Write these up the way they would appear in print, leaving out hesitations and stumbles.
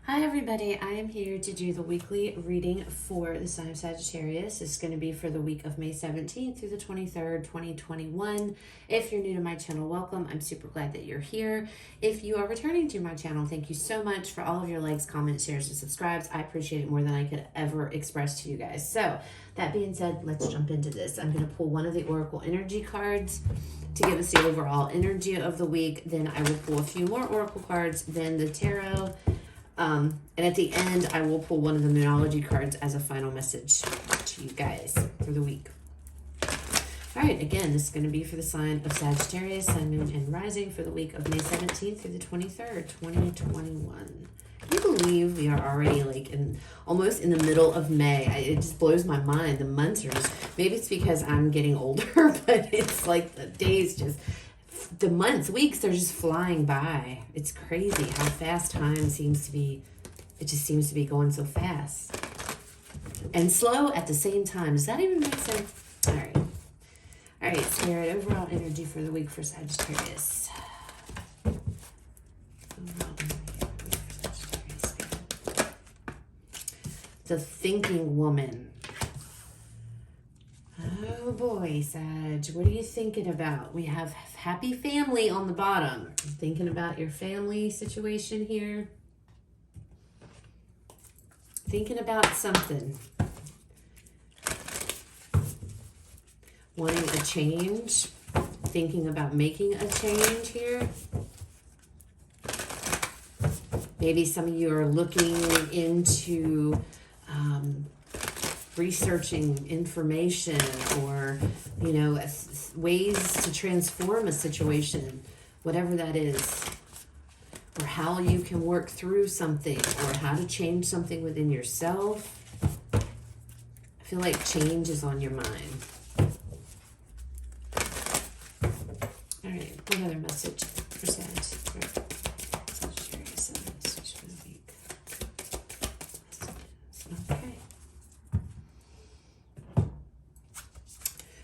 Hi everybody, I am here to do the weekly reading for the sign of Sagittarius. It's going to be for the week of May 17th through the 23rd, 2021. If you're new to my channel, welcome. I'm super glad that you're here. If you are returning to my channel, thank you so much for all of your likes, comments, shares, and subscribes. I appreciate it more than I could ever express to you guys. So that being said, let's jump into this. I'm going to pull one of the Oracle energy cards to give us the overall energy of the week. Then I will pull a few more Oracle cards, then the tarot. And at the end, I will pull one of the Moonology cards as a final message to you guys for the week. All right, again, this is going to be for the sign of Sagittarius, Sun, Moon, and Rising for the week of May 17th through the 23rd, 2021. Can you believe we are already like almost in the middle of May? It just blows my mind. The months are just, maybe it's because I'm getting older, but it's like the days just... the months, weeks, they're just flying by. It's crazy how fast time seems to be. It just seems to be going so fast. And slow at the same time. Does that even make sense? All right. All right, Spirit, overall energy for the week for Sagittarius. Overall energy for the week for Sagittarius, Spirit. The thinking woman. Oh boy, Sag, what are you thinking about? We have happy family on the bottom. Thinking about your family situation here. Thinking about something. Wanting a change. Thinking about making a change here. Maybe some of you are looking into researching information or, you know, ways to transform a situation, whatever that is, or how you can work through something or how to change something within yourself. I feel like change is on your mind. All right, another message for Sagittarius. Message for the week. Okay.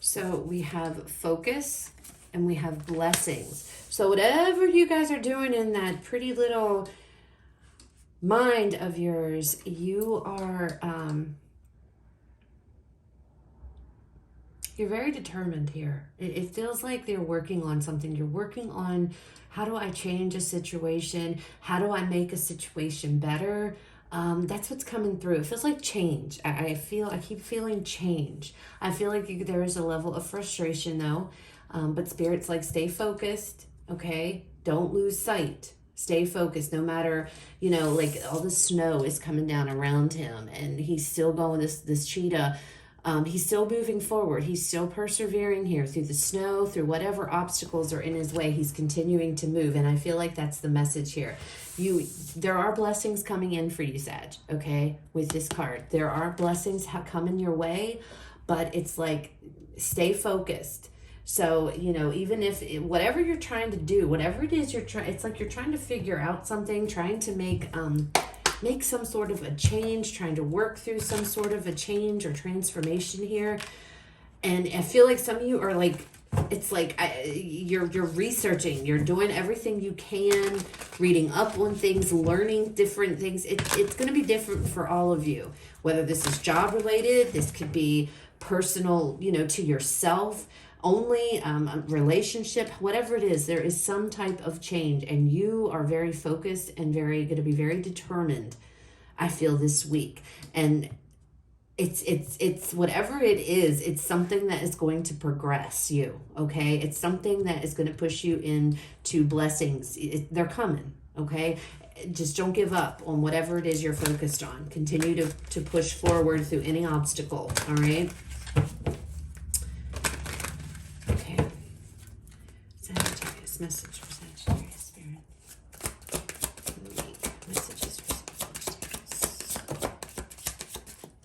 So we have focus and we have blessings. So whatever you guys are doing in that pretty little mind of yours, you are, you're very determined here. It feels like they're working on something. You're working on, how do I change a situation? How do I make a situation better? That's what's coming through. It feels like change. I keep feeling change. I feel like there is a level of frustration though. But Spirit's like, stay focused. Okay. Don't lose sight. Stay focused no matter, you know, like all the snow is coming down around him and he's still going, this cheetah. He's still moving forward. He's still persevering here through the snow, through whatever obstacles are in his way. He's continuing to move. And I feel like that's the message here. There are blessings coming in for you, Sag, okay, with this card. There are blessings coming your way, but it's like, stay focused. So, you know, even if whatever you're trying to do, whatever it is it's like you're trying to figure out something, trying to make some sort of a change, trying to work through some sort of a change or transformation here. And I feel like some of you are like, it's like you're researching, you're doing everything you can, reading up on things, learning different things. It's going to be different for all of you, whether this is job related, this could be personal, you know, to yourself only, relationship, whatever it is, there is some type of change and you are very focused and going to be very determined, I feel, this week. And it's whatever it is, it's something that is going to progress you, okay? It's something that is going to push you into blessings. They're coming, okay? Just don't give up on whatever it is you're focused on. Continue to push forward through any obstacle, all right? Okay. Sagittarius, message for Sagittarius, Spirit. Messages for Sagittarius.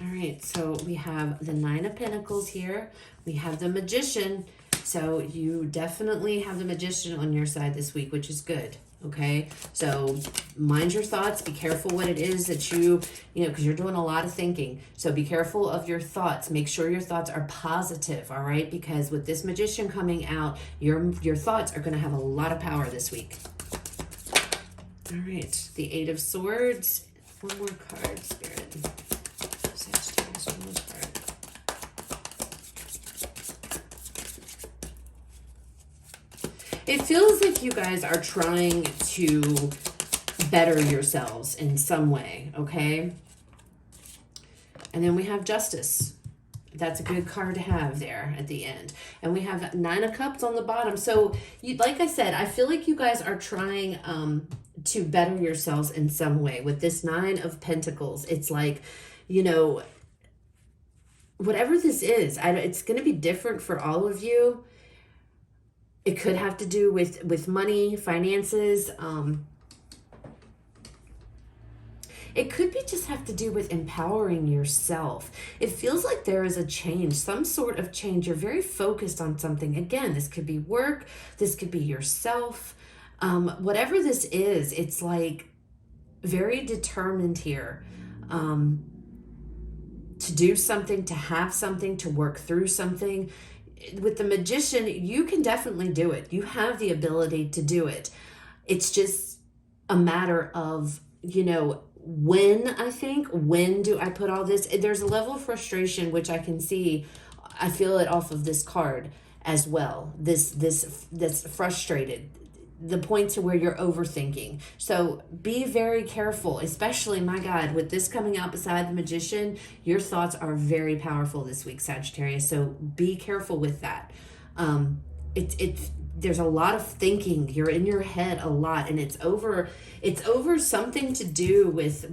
All right, so we have the Nine of Pentacles here. We have the Magician. So you definitely have the Magician on your side this week, which is good. Okay, so mind your thoughts. Be careful what it is that you know, because you're doing a lot of thinking. So be careful of your thoughts. Make sure your thoughts are positive, all right? Because with this Magician coming out, your thoughts are going to have a lot of power this week. All right, the Eight of Swords, One more card, Spirit. Sagittarius, one more card. It feels like you guys are trying to better yourselves in some way, okay? And then we have Justice. That's a good card to have there at the end. And we have Nine of Cups on the bottom. So, like I said, I feel like you guys are trying to better yourselves in some way. With this Nine of Pentacles, it's like, you know, whatever this is, it's going to be different for all of you. It could have to do with money, finances. It could be just have to do with empowering yourself. It feels like there is a change, some sort of change. You're very focused on something. Again, this could be work. This could be yourself. Whatever this is, it's like very determined here to do something, to have something, to work through something. With the Magician, you can definitely do it. You have the ability to do it. It's just a matter of, you know, when do I put all this? There's a level of frustration, which I can see. I feel it off of this card as well. This frustrated, the point to where you're overthinking. So be very careful, especially, my God, with this coming out beside the Magician, your thoughts are very powerful this week, Sagittarius. So be careful with that. There's a lot of thinking. You're in your head a lot, and it's over something to do with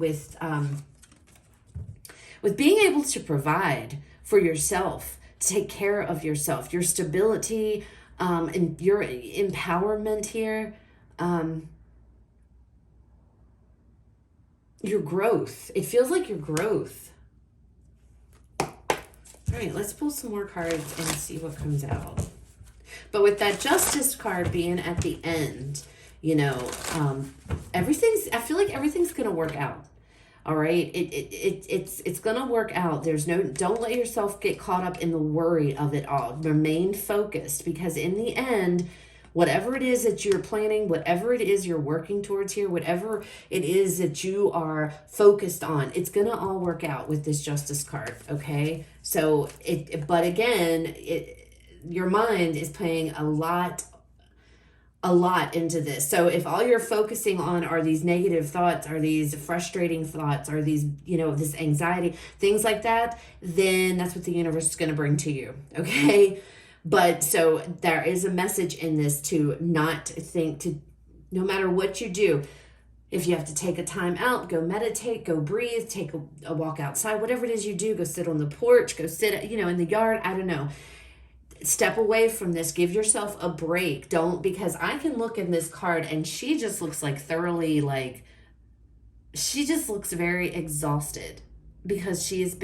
being able to provide for yourself, to take care of yourself, your stability, and your empowerment here, your growth. It feels like your growth. All right, let's pull some more cards and see what comes out. But with that Justice card being at the end, you know, I feel like everything's going to work out. All right. It's going to work out. Don't let yourself get caught up in the worry of it all. Remain focused, because in the end, whatever it is that you're planning, whatever it is you're working towards here, whatever it is that you are focused on, it's going to all work out with this Justice card. Okay. So but again, your mind is playing a lot into this. So if all you're focusing on are these negative thoughts, are these frustrating thoughts, are these, you know, this anxiety, things like that, then that's what the universe is going to bring to you. Okay. But so there is a message in this to not think, to no matter what you do, if you have to take a time out, go meditate, go breathe, take a walk outside, whatever it is you do, go sit on the porch, go sit, you know, in the yard. I don't know. Step away from this. Give yourself a break. Because I can look in this card and she just looks like thoroughly, like, she just looks very exhausted, because she's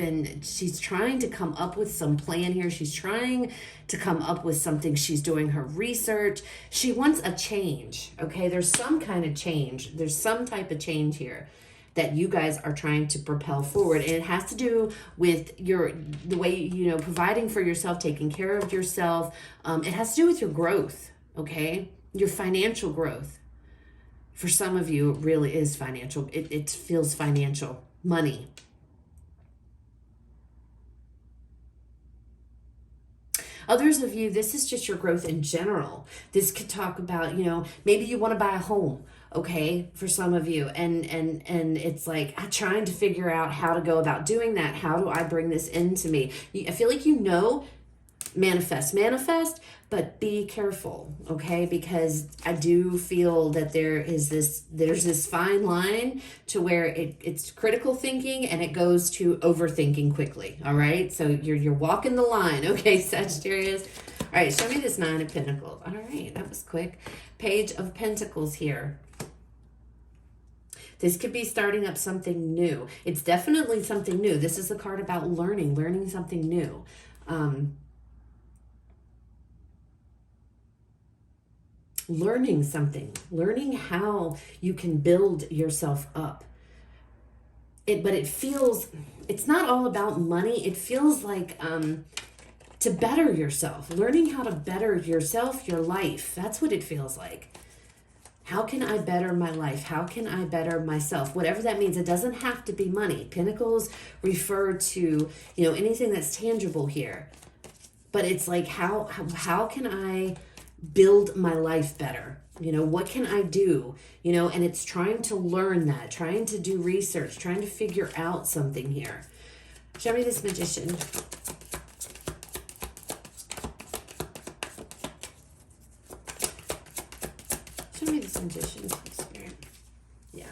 trying to come up with some plan here. She's trying to come up with something. She's doing her research. She wants a change. Okay. There's some kind of change. There's some type of change here that you guys are trying to propel forward. And it has to do with the way, you know, providing for yourself, taking care of yourself. It has to do with your growth, okay? Your financial growth. For some of you, it really is financial. It feels financial, money. Others of you, this is just your growth in general. This could talk about, you know, maybe you want to buy a home. Okay, for some of you, and it's like, I'm trying to figure out how to go about doing that. How do I bring this into me? I feel like, you know, manifest, but be careful, okay? Because I do feel that there's this fine line to where it's critical thinking and it goes to overthinking quickly. All right, so you're walking the line, okay, Sagittarius. All right, show me this Nine of Pentacles. All right, that was quick. Page of Pentacles here. This could be starting up something new. It's definitely something new. This is a card about learning something new. Learning something, learning how you can build yourself up. But it feels, it's not all about money. It feels like to better yourself, learning how to better yourself, your life. That's what it feels like. How can I better my life? How can I better myself? Whatever that means. It doesn't have to be money. Pentacles refer to, anything that's tangible here. But it's like, how can I build my life better? What can I do? And it's trying to learn that, trying to do research, trying to figure out something here. Show me this Magician. Show me this Magician. Spirit. Yeah.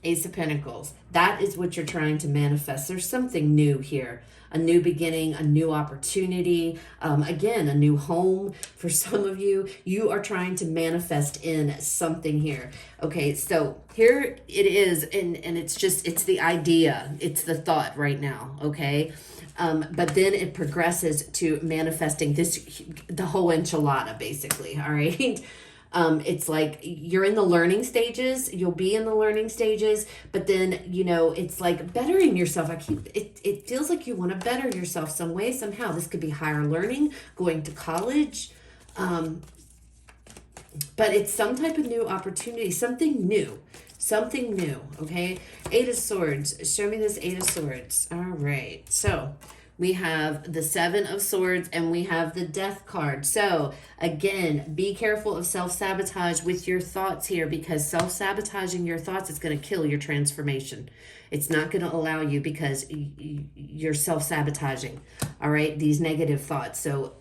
Ace of Pentacles. That is what you're trying to manifest. There's something new here. A new beginning, a new opportunity, again, a new home. For some of you, you are trying to manifest in something here. Okay, so here it is, and it's the idea, it's the thought right now, okay? But then it progresses to manifesting the whole enchilada, basically, all right? It's like you're in the learning stages. You'll be in the learning stages, but then, it's like bettering yourself. It feels like you want to better yourself some way, somehow. This could be higher learning, going to college. But it's some type of new opportunity, something new, okay? Eight of Swords. Show me this Eight of Swords. All right. So we have the Seven of Swords and we have the Death card. So again, be careful of self-sabotage with your thoughts here, because self-sabotaging your thoughts is going to kill your transformation. It's not going to allow you, because you're self-sabotaging, all right, these negative thoughts. So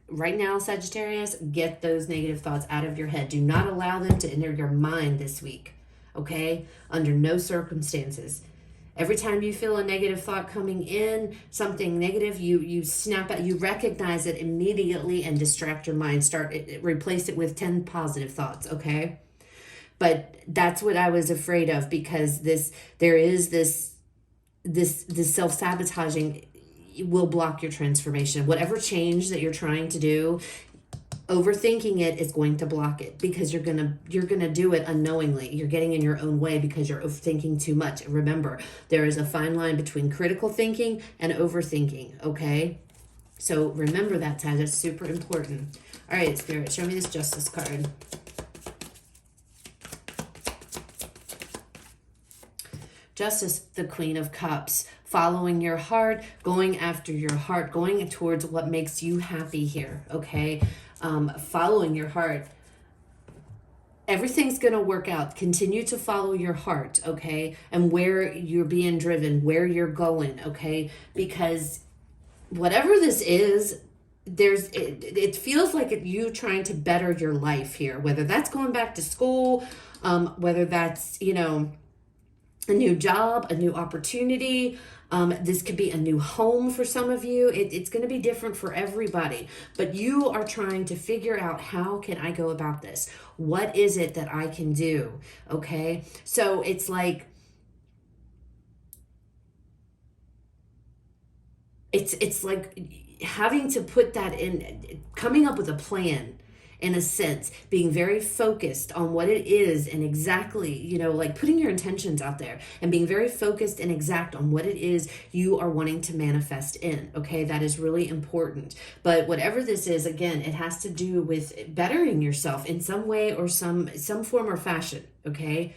right now, Sagittarius, get those negative thoughts out of your head. Do not allow them to enter your mind this week, okay? Under no circumstances. Every time you feel a negative thought coming in, something negative, you snap out, you recognize it immediately and distract your mind. Replace it with 10 positive thoughts, okay? But that's what I was afraid of, because this self-sabotaging will block your transformation. Whatever change that you're trying to do, overthinking it is going to block it, because you're gonna do it unknowingly. You're getting in your own way because you're overthinking too much. Remember, there is a fine line between critical thinking and overthinking, okay? So remember that, Tad. That's super important. All right, Spirit, show me this Justice card. Justice, the Queen of Cups. Following your heart, going after your heart, going towards what makes you happy here, okay? Following your heart. Everything's going to work out. Continue to follow your heart, okay? And where you're being driven, where you're going, okay? Because whatever this is, it feels like you trying to better your life here, whether that's going back to school, whether that's, a new job, a new opportunity. This could be a new home for some of you. It's going to be different for everybody. But you are trying to figure out, how can I go about this? What is it that I can do? Okay? So it's like, it's like having to put that in, coming up with a plan, in a sense, being very focused on what it is and exactly, like putting your intentions out there and being very focused and exact on what it is you are wanting to manifest in, okay? That is really important. But whatever this is, again, it has to do with bettering yourself in some way or some form or fashion, okay?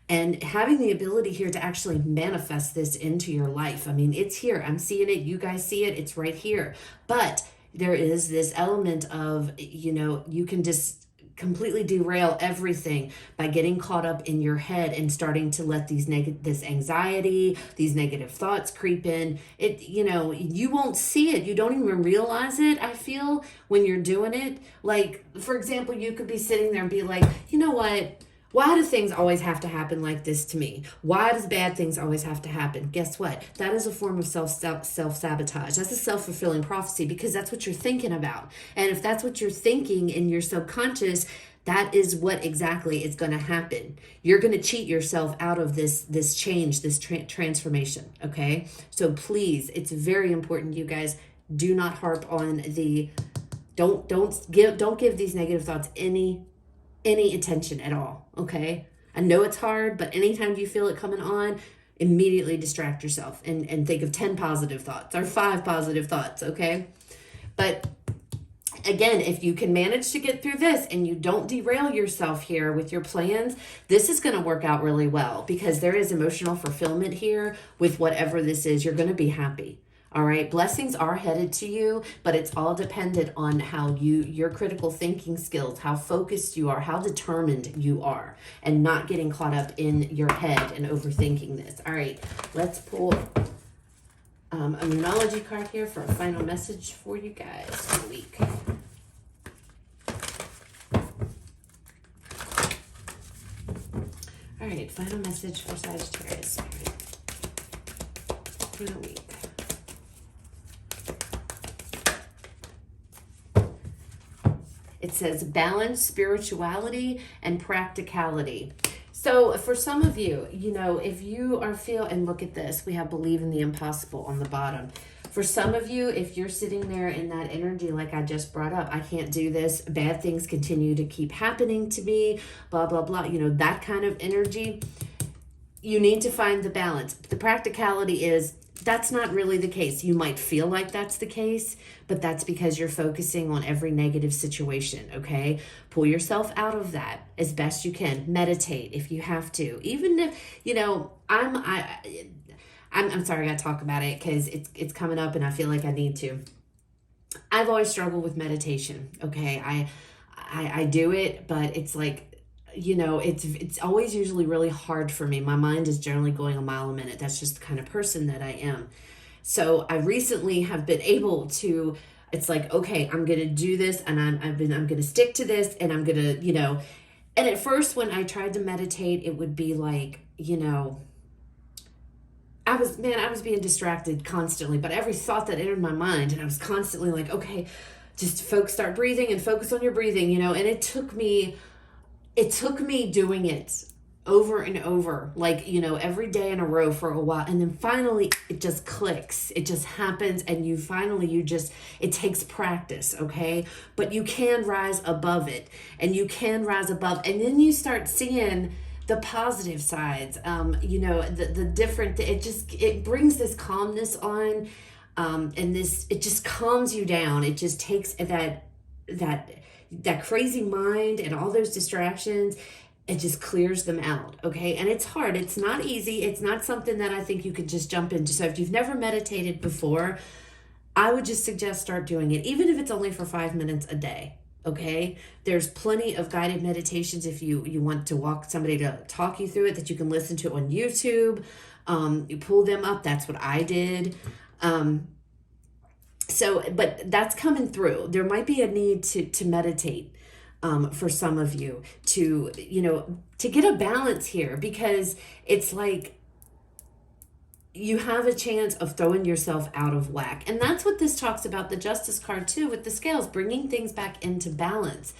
And having the ability here to actually manifest this into your life. I mean, it's here. I'm seeing it. You guys see it. It's right here. But there is this element of, you can just completely derail everything by getting caught up in your head and starting to let this anxiety, these negative thoughts creep in. You won't see it. You don't even realize it, I feel, when you're doing it. Like, for example, you could be sitting there and be like, you know what? Why do things always have to happen like this to me? Why does bad things always have to happen? Guess what? That is a form of self-sabotage. That's a self-fulfilling prophecy, because that's what you're thinking about. And if that's what you're thinking in your subconscious, that is what exactly is going to happen. You're going to cheat yourself out of this change, this transformation, okay? So please, it's very important, you guys, do not harp on don't give these negative thoughts any attention at all, okay? I know it's hard, but anytime you feel it coming on, immediately distract yourself and think of 10 positive thoughts or 5 positive thoughts, okay? But Again, if you can manage to get through this and you don't derail yourself here with your plans, this is going to work out really well, because there is emotional fulfillment here with whatever this is. You're going to be happy. All right. Blessings are headed to you, but it's all dependent on how your critical thinking skills, how focused you are, how determined you are, and not getting caught up in your head and overthinking this. All right. Let's pull a numerology card here for a final message for you guys for the week. All right, final message for Sagittarius for the week. It says balance, spirituality, and practicality. So for some of you, if you are and look at this, we have believe in the impossible on the bottom. For some of you, if you're sitting there in that energy, like I just brought up, I can't do this, bad things continue to keep happening to me, blah, blah, blah, that kind of energy, you need to find the balance. The practicality is that's not really the case. You might feel like that's the case, but that's because you're focusing on every negative situation, okay? Pull yourself out of that as best you can. Meditate if you have to. Even if, I'm sorry I gotta talk about it because it's coming up and I feel like I need to. I've always struggled with meditation, okay? I do it, but it's like, it's always usually really hard for me. My mind is generally going a mile a minute. That's just the kind of person that I am. So I recently have been able to, it's like, okay, I'm going to do this and I'm going to stick to this and I'm going to, and at first when I tried to meditate, it would be like, I was being distracted constantly, but every thought that entered my mind, and I was constantly like, okay, just start breathing and focus on your breathing, and it took me doing it over and over, like, every day in a row for a while. And then finally it just clicks. It just happens. And it takes practice. Okay. But you can rise above it, and then you start seeing the positive sides, the different, it brings this calmness on, and it just calms you down. It just takes that crazy mind and all those distractions, it just clears them out, okay? And it's hard. It's not easy. It's not something that I think you could just jump into. So if you've never meditated before, I would just suggest start doing it, even if it's only for 5 minutes a day, okay? There's plenty of guided meditations if you want to somebody to talk you through it, that you can listen to on YouTube. You pull them up. That's what I did. But that's coming through. There might be a need to meditate for some of you to get a balance here, because it's like you have a chance of throwing yourself out of whack. And that's what this talks about, the Justice card too, with the scales, bringing things back into balance.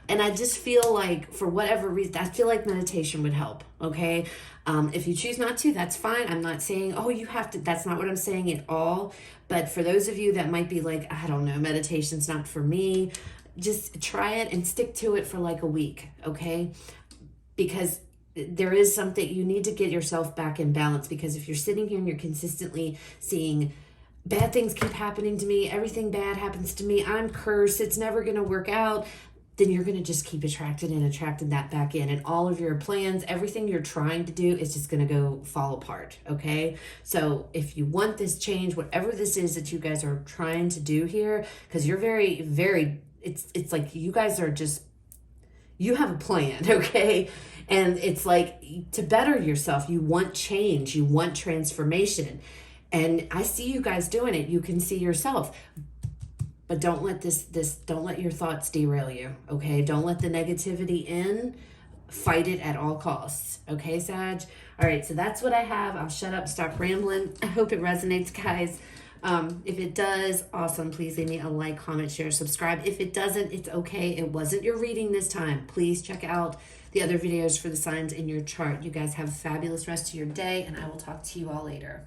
And I just feel like, for whatever reason, I feel like meditation would help, okay? If you choose not to, that's fine. I'm not saying, oh, you have to. That's not what I'm saying at all. But for those of you that might be like, I don't know, meditation's not for me, just try it and stick to it for like a week, okay? Because there is something, you need to get yourself back in balance, because if you're sitting here and you're consistently seeing bad things keep happening to me, everything bad happens to me, I'm cursed, it's never going to work out, then you're going to just keep attracting that back in. And all of your plans, everything you're trying to do is just going to go fall apart, okay? So if you want this change, whatever this is that you guys are trying to do here, because you're very, very, it's like you guys are just, you have a plan, okay? And it's like, to better yourself, you want change, you want transformation. And I see you guys doing it. You can see yourself. But don't let don't let your thoughts derail you, okay? Don't let the negativity in. Fight it at all costs, okay, Sag? All right, so that's what I have. I'll shut up, stop rambling. I hope it resonates, guys. If it does, awesome. Please leave me a like, comment, share, subscribe. If it doesn't, it's okay. It wasn't your reading this time. Please check out the other videos for the signs in your chart. You guys have a fabulous rest of your day, and I will talk to you all later.